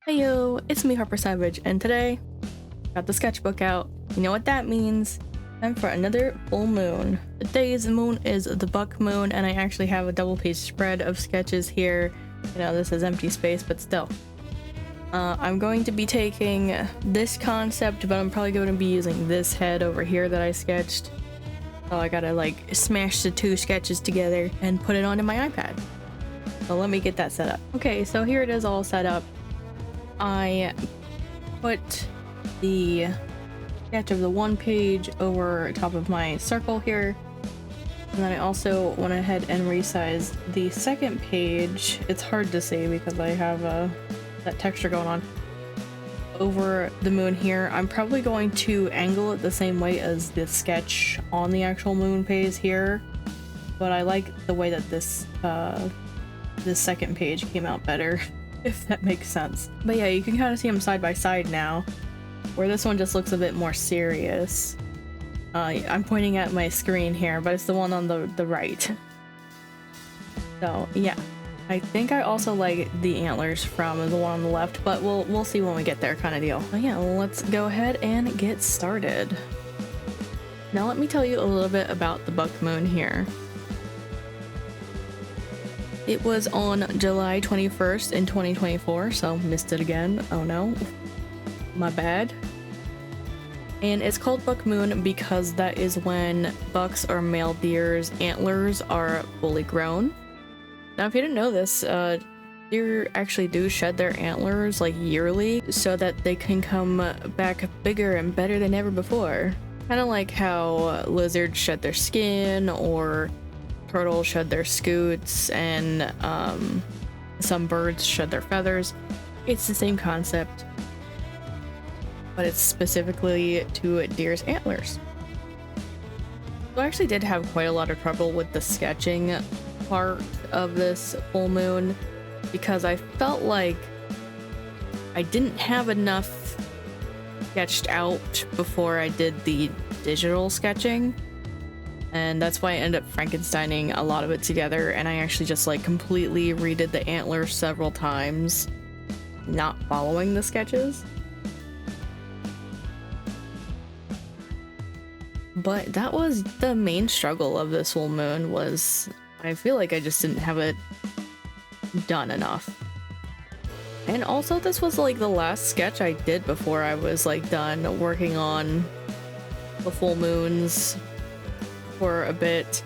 Heyo, it's me Harper Savage, and today, got the sketchbook out. You know what that means? Time for another full moon. Today's moon is the buck moon, and I actually have a double-page spread of sketches here. You know, this is empty space, but still. I'm going to be taking this concept, but I'm probably going to be using this head over here that I sketched. So I gotta like smash the two sketches together and put it onto my iPad. So let me get that set up. Okay, so here it is all set up. I put the sketch of the one page over top of my circle here, and then I also went ahead and resized the second page. It's hard to see because I have that texture going on over the moon here. I'm probably going to angle it the same way as the sketch on the actual moon page here, but I like the way that this second page came out better. If that makes sense. But yeah, you can kind of see them side by side now, where this one just looks a bit more serious. I'm pointing at my screen here, but it's the one on the right. So yeah, I think I also like the antlers from the one on the left, but we'll see when we get there, kind of deal. But yeah, let's go ahead and get started. Now let me tell you a little bit about the buck moon here. It was on July 21st in 2024, so missed it again. Oh no, my bad. And it's called buck moon because that is when bucks or male deer's antlers are fully grown. Now, if you didn't know this, deer actually do shed their antlers like yearly so that they can come back bigger and better than ever before. Kind of like how lizards shed their skin, or turtles shed their scutes, and some birds shed their feathers. It's the same concept, but it's specifically to deer's antlers. So I actually did have quite a lot of trouble with the sketching part of this full moon because I felt like I didn't have enough sketched out before I did the digital sketching. And that's why I ended up Frankensteining a lot of it together, and I actually just like completely redid the antlers several times, not following the sketches. But that was the main struggle of this full moon, was I feel like I just didn't have it done enough. And also this was like the last sketch I did before I was like done working on the full moons for a bit.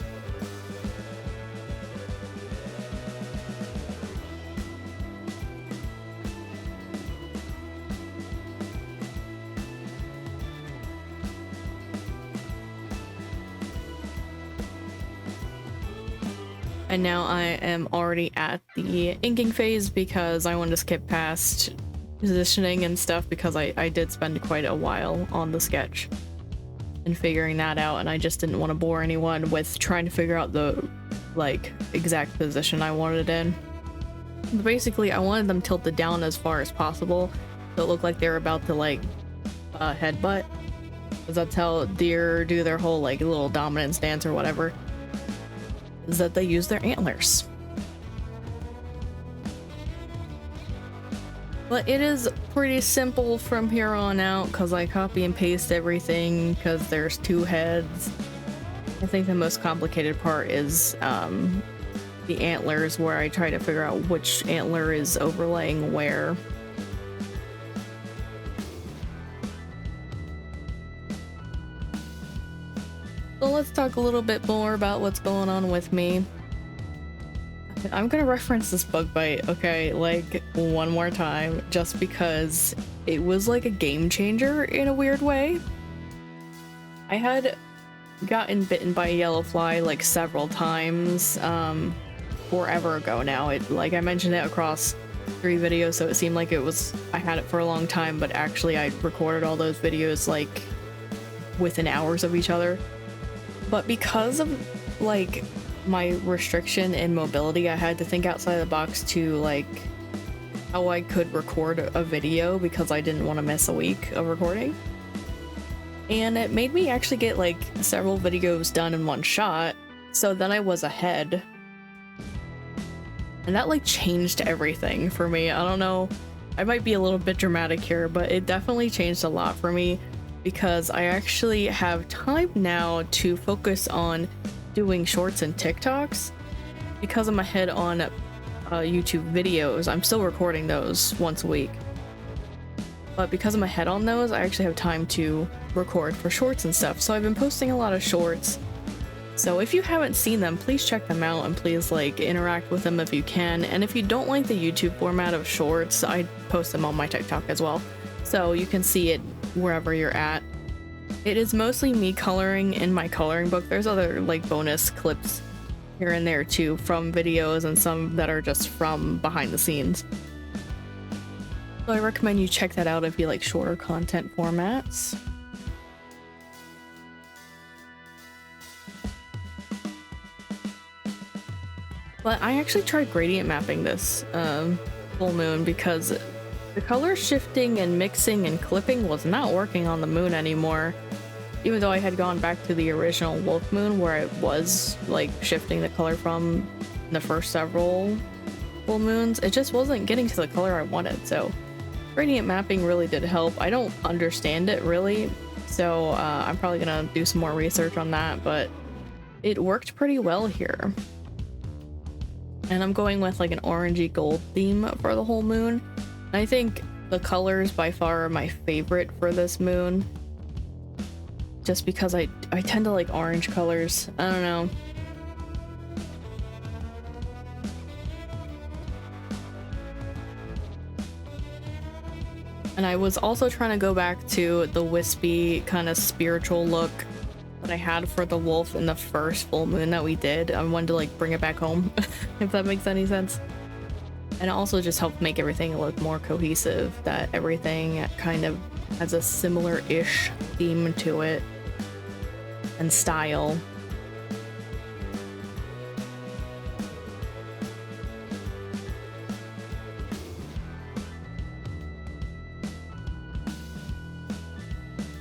And now I am already at the inking phase because I wanted to skip past positioning and stuff because I did spend quite a while on the sketch and figuring that out, and I just didn't want to bore anyone with trying to figure out the like exact position I wanted it in. But basically I wanted them tilted down as far as possible so it looked like they were about to like headbutt, because that's how deer do their whole like little dominance dance or whatever, is that they use their antlers. But it is pretty simple from here on out because I copy and paste everything because there's two heads. I think the most complicated part is the antlers, where I try to figure out which antler is overlaying where. So let's talk a little bit more about what's going on with me. I'm gonna reference this bug bite, okay, like one more time, just because it was like a game changer in a weird way. I had gotten bitten by a yellow fly like several times forever ago now. Like I mentioned it across 3 videos, so it seemed like I had it for a long time, but actually I recorded all those videos like within hours of each other. But because of like my restriction in mobility, I had to think outside the box to like how I could record a video because I didn't want to miss a week of recording. And it made me actually get like several videos done in one shot, so then I was ahead. And that like changed everything for me. I don't know I might be a little bit dramatic here, but it definitely changed a lot for me because I actually have time now to focus on doing shorts and TikToks because I'm ahead on YouTube videos. I'm still recording those once a week, but because I'm ahead on those, I actually have time to record for shorts and stuff. So I've been posting a lot of shorts. So if you haven't seen them, please check them out and please like interact with them if you can. And if you don't like the YouTube format of shorts, I post them on my TikTok as well, so you can see it wherever you're at. It is mostly me coloring in my coloring book. There's other like bonus clips here and there too from videos and some that are just from behind the scenes. So I recommend you check that out if you like shorter content formats. But I actually tried gradient mapping this full moon because the color shifting and mixing and clipping was not working on the moon anymore. Even though I had gone back to the original wolf moon where it was like shifting the color from the first several full moons, it just wasn't getting to the color I wanted. So gradient mapping really did help. I don't understand it really, so I'm probably gonna do some more research on that, but it worked pretty well here. And I'm going with like an orangey gold theme for the whole moon. And I think the colors by far are my favorite for this moon, just because I tend to like orange colors. I don't know. And I was also trying to go back to the wispy kind of spiritual look that I had for the wolf in the first full moon that we did. I wanted to like bring it back home, if that makes any sense. And it also just helped make everything look more cohesive, that everything kind of has a similar-ish theme to it and style.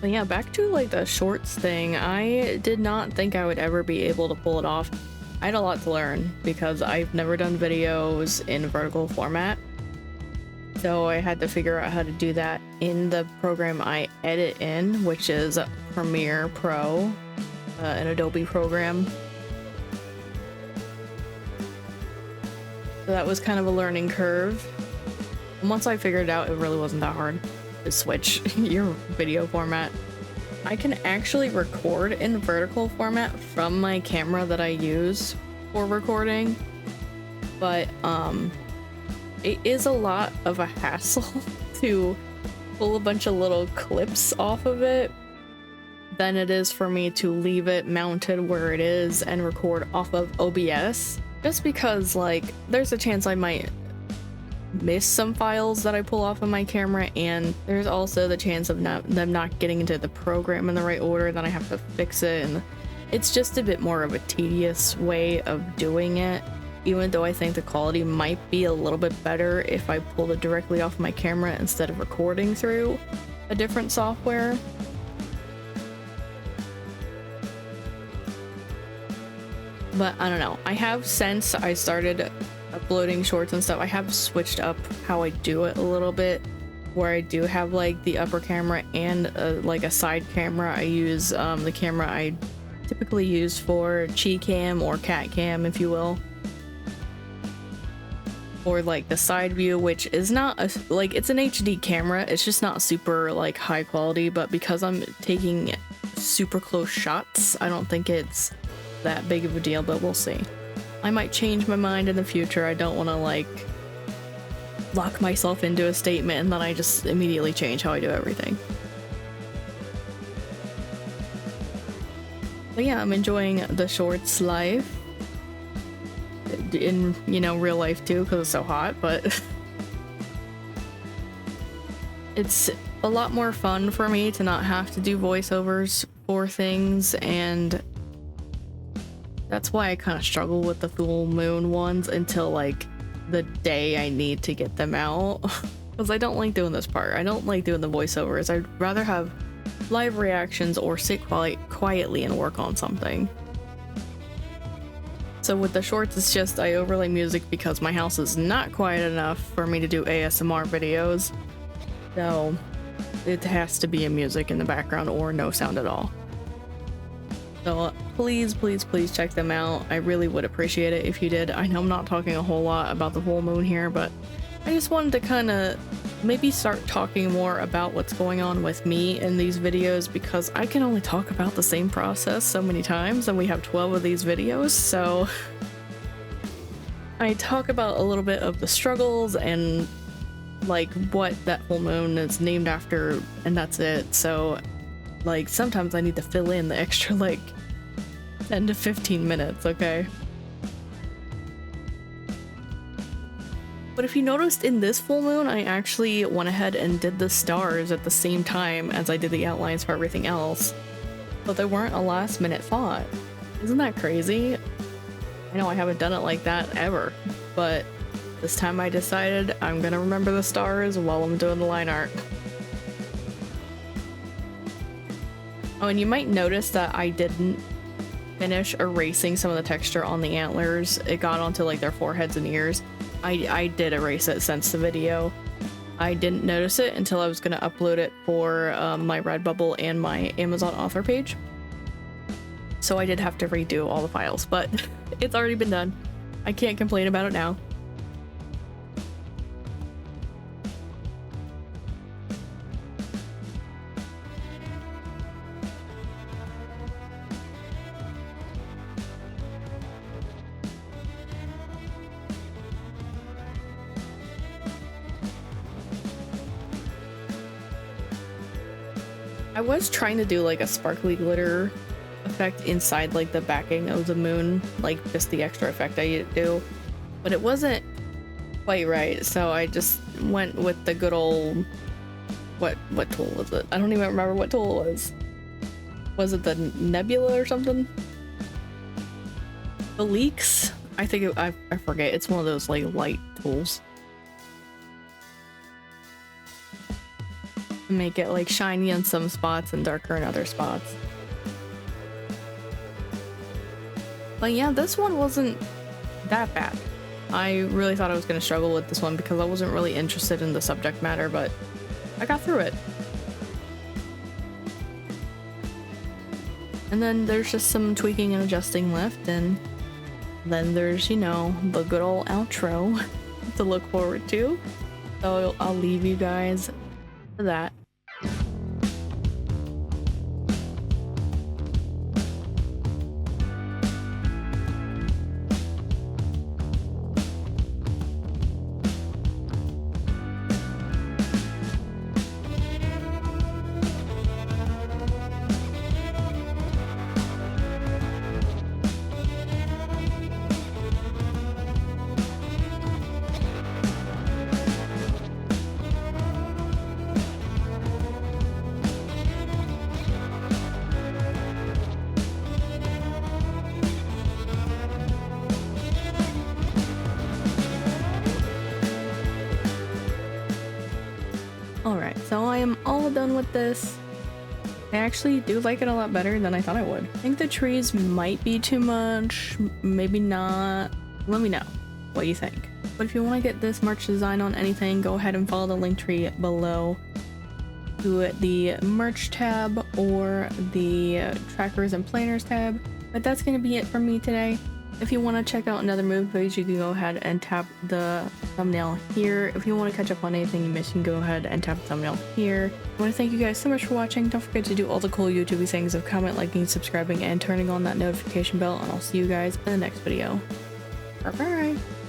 But yeah, back to like the shorts thing, I did not think I would ever be able to pull it off. I had a lot to learn because I've never done videos in vertical format. So I had to figure out how to do that in the program I edit in, which is Premiere Pro, an Adobe program. So that was kind of a learning curve. And once I figured it out, it really wasn't that hard to switch your video format. I can actually record in vertical format from my camera that I use for recording, but it is a lot of a hassle to pull a bunch of little clips off of it than it is for me to leave it mounted where it is and record off of OBS, just because like there's a chance I might miss some files that I pull off of my camera, and there's also the chance of them not getting into the program in the right order, then I have to fix it, and it's just a bit more of a tedious way of doing it, even though I think the quality might be a little bit better if I pulled it directly off my camera instead of recording through a different software. But I don't know, I have, since I started uploading shorts and stuff, I have switched up how I do it a little bit, where I do have like the upper camera and like a side camera. I use the camera I typically use for chi cam or cat cam, if you will, or like the side view, which is not like, it's an HD camera, it's just not super like high quality, but because I'm taking super close shots, I don't think it's that big of a deal, but we'll see. I might change my mind in the future. I don't want to like lock myself into a statement and then I just immediately change how I do everything. But yeah, I'm enjoying the shorts life in, you know, real life too, because it's so hot, but it's a lot more fun for me to not have to do voiceovers for things, and that's why I kind of struggle with the full moon ones until like the day I need to get them out, because I don't like doing this part. I don't like doing the voiceovers. I'd rather have live reactions or sit quietly and work on something. So with the shorts, it's just I overlay music because my house is not quiet enough for me to do ASMR videos. So it has to be a music in the background or no sound at all. So please, please, please check them out. I really would appreciate it if you did. I know I'm not talking a whole lot about the full moon here, but I just wanted to kind of maybe start talking more about what's going on with me in these videos, because I can only talk about the same process so many times and we have 12 of these videos. So I talk about a little bit of the struggles and like what that full moon is named after, and that's it. So like sometimes I need to fill in the extra like 10 to 15 minutes, okay? But if you noticed in this full moon, I actually went ahead and did the stars at the same time as I did the outlines for everything else. But they weren't a last minute thought. Isn't that crazy? I know I haven't done it like that ever, but this time I decided I'm gonna remember the stars while I'm doing the line art. Oh, and you might notice that I didn't finish erasing some of the texture on the antlers. It got onto like their foreheads and ears. I did erase it since the video. I didn't notice it until I was going to upload it for my Redbubble and my Amazon author page. So I did have to redo all the files, but it's already been done. I can't complain about it now. I was trying to do like a sparkly glitter effect inside like the backing of the moon, like just the extra effect I do, but it wasn't quite right, so I just went with the good old what tool was it? I don't even remember what tool it was. Was it the nebula or something? The leaks? I think I forget. It's one of those like light tools. Make it like shiny in some spots and darker in other spots. But yeah, this one wasn't that bad. I really thought I was gonna struggle with this one because I wasn't really interested in the subject matter, but I got through it. And then there's just some tweaking and adjusting left, and then there's, you know, the good old outro to look forward to. So I'll leave you guys for that. Alright, so I am all done with this. I actually do like it a lot better than I thought I would. I think the trees might be too much, maybe not. Let me know what you think. But if you want to get this merch design on anything, go ahead and follow the link tree below to the merch tab or the trackers and planners tab. But that's going to be it from me today. If you want to check out another movie page, you can go ahead and tap the thumbnail here. If you want to catch up on anything you missed, you can go ahead and tap the thumbnail here. I want to thank you guys so much for watching. Don't forget to do all the cool YouTube things of comment, liking, subscribing, and turning on that notification bell, and I'll see you guys in the next video. Bye-bye!